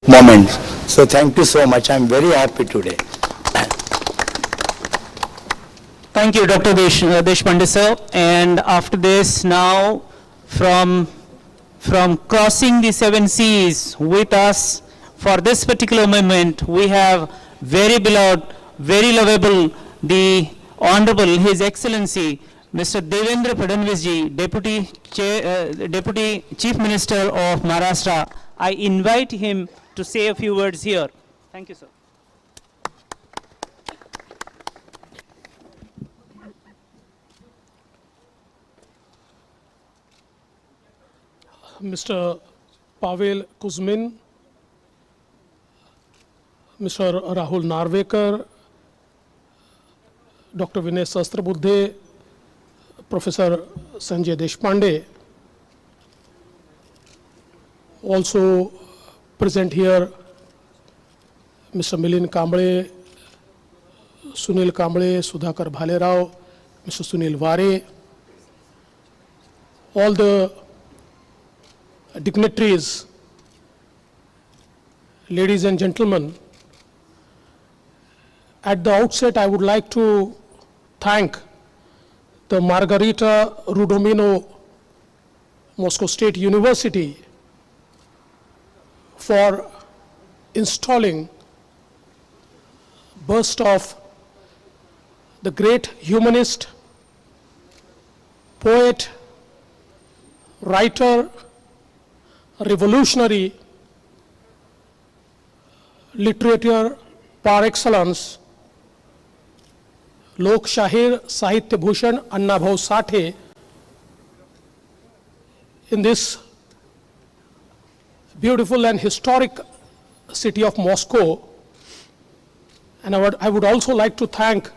moment. So thank you so much. I'm very happy today. Thank you, Dr. Deshpande sir. And after this, now from crossing the 7 seas with us for this particular moment, we have very beloved, very lovable, the Honorable His Excellency Mr. Devendra Fadnavis ji, Deputy Chief Minister of Maharashtra. I invite him to say a few words here. Thank you, sir. Mr. Pavel Kuzmin, Mr. Rahul Narvekar, Dr. Vinay Sahasrabudhe, Professor Sanjay Deshpande, also present here Mr. Milind Kamble, Sunil Kamble, Sudhakar Bhalerao, Mr. Sunil Vare, all the dignitaries, ladies and gentlemen. At the outset, I would like to thank the Margarita Rudomino Moscow State University for installing bust of the great humanist, poet, writer, revolutionary, literature par excellence, Lok Shahir Sahitya Bhushan Anna Bhau Sathe in this beautiful and historic city of Moscow. And I would also like to thank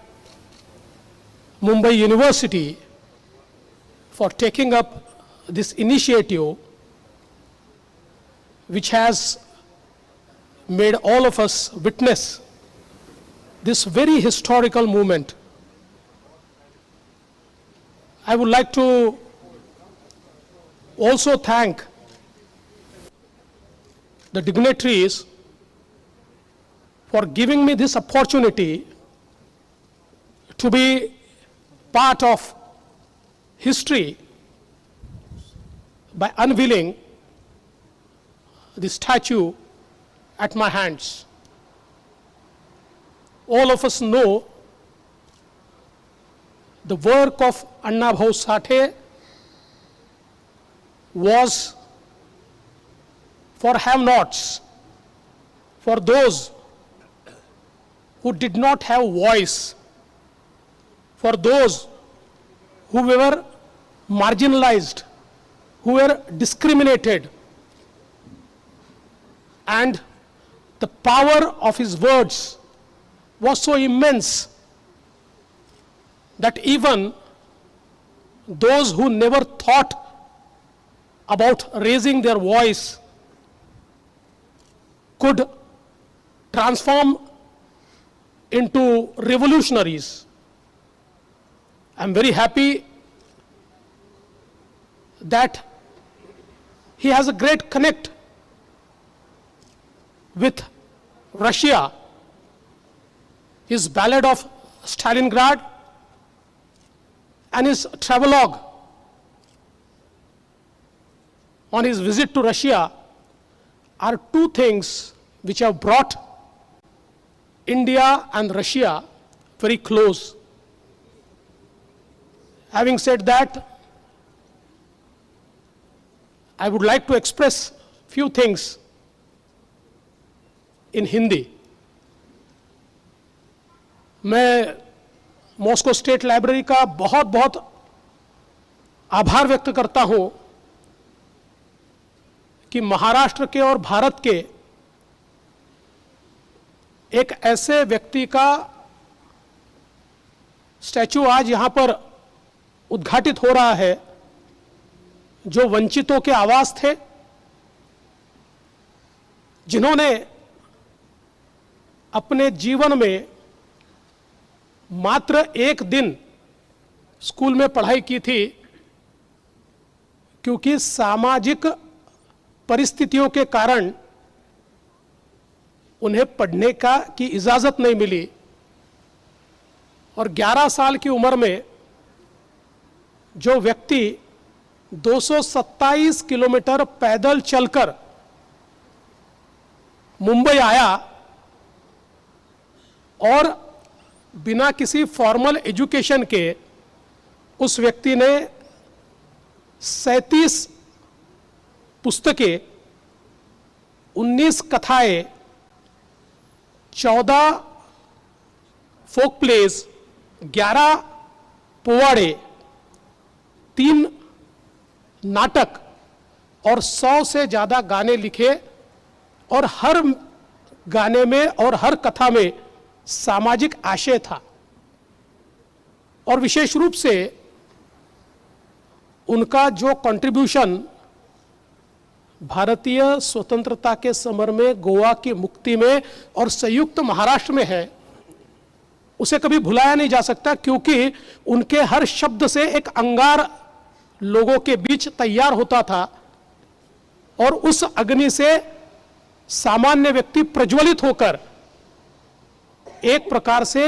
Mumbai University for taking up this initiative, which has made all of us witness this very historical moment. I would like to also thank the dignitaries for giving me this opportunity to be part of history by unveiling the statue at my hands. All of us know the work of Anna Bhau Sathe was for have-nots, for those who did not have voice, for those who were marginalized, who were discriminated. And the power of his words was so immense that even those who never thought about raising their voice could transform into revolutionaries. I'm very happy that he has a great connect with Russia. His Ballad of Stalingrad and his travelogue on his visit to Russia are two things which have brought India and Russia very close. Having said that, I would like to express few things in Hindi. मैं Moscow state library का बहुत बहुत आभार व्यक्त करता हूं कि महाराष्ट्र के और भारत के एक ऐसे व्यक्ति का स्टैचू आज यहां पर उद्घाटित हो रहा है जो वंचितों के आवाज थे, जिन्होंने अपने जीवन में मात्र एक दिन स्कूल में पढ़ाई की थी, क्योंकि सामाजिक परिस्थितियों के कारण उन्हें पढ़ने की इजाज़त नहीं मिली और 11 साल की उम्र में जो व्यक्ति 227 किलोमीटर पैदल चलकर मुंबई आया और बिना किसी फॉर्मल एजुकेशन के उस व्यक्ति ने 37 पुस्तकें, 19 कथाएं, 14 फोक प्लेज, 11 पोवाड़े, 3 नाटक और 100 से ज़्यादा गाने लिखे और हर गाने में और हर कथा में सामाजिक आशय था। और विशेष रूप से उनका जो कंट्रीब्यूशन भारतीय स्वतंत्रता के समर में, गोवा की मुक्ति में और संयुक्त महाराष्ट्र में है, उसे कभी भुलाया नहीं जा सकता, क्योंकि उनके हर शब्द से एक अंगार लोगों के बीच तैयार होता था और उस अग्नि से सामान्य व्यक्ति प्रज्वलित होकर एक प्रकार से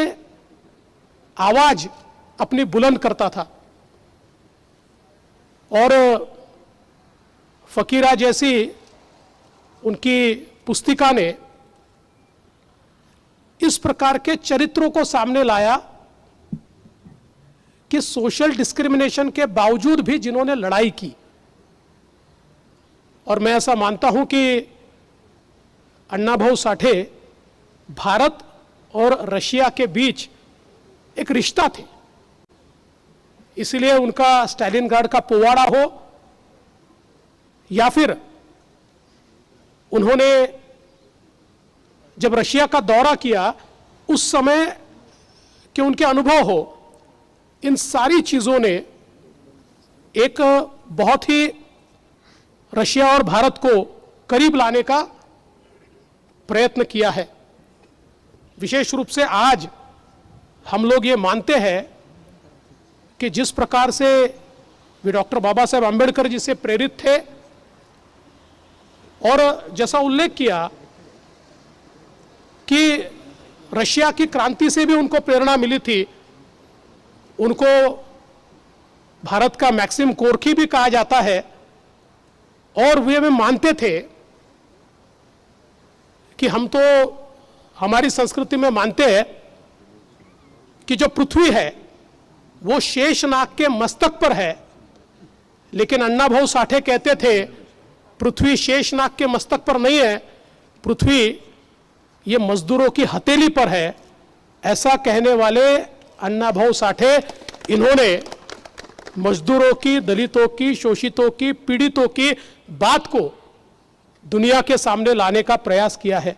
आवाज अपनी बुलंद करता था। और फकीरा जैसी उनकी पुस्तिका ने इस प्रकार के चरित्रों को सामने लाया कि सोशल डिस्क्रिमिनेशन के बावजूद भी जिन्होंने लड़ाई की। और मैं ऐसा मानता हूं कि अण्णाभाऊ साठे भारत और रशिया के बीच एक रिश्ता थे, इसलिए उनका स्टालिनग्राड का पोवाड़ा हो या फिर उन्होंने जब रशिया का दौरा किया उस समय के उनके अनुभव हो, इन सारी चीजों ने एक बहुत ही रशिया और भारत को करीब लाने का प्रयत्न किया है। विशेष रूप से आज हम लोग ये मानते हैं कि जिस प्रकार से वे डॉक्टर बाबा साहेब आंबेडकर जी से प्रेरित थे और जैसा उल्लेख किया कि रशिया की क्रांति से भी उनको प्रेरणा मिली थी, उनको भारत का मैक्सिम गोर्की भी कहा जाता है। और वे मानते थे कि हम तो हमारी संस्कृति में मानते हैं कि जो पृथ्वी है वो शेषनाग के मस्तक पर है, लेकिन अण्णाभाऊ साठे कहते थे पृथ्वी शेषनाग के मस्तक पर नहीं है, पृथ्वी ये मजदूरों की हथेली पर है। ऐसा कहने वाले अण्णाभाऊ साठे, इन्होंने मजदूरों की, दलितों की, शोषितों की, पीड़ितों की बात को दुनिया के सामने लाने का प्रयास किया है।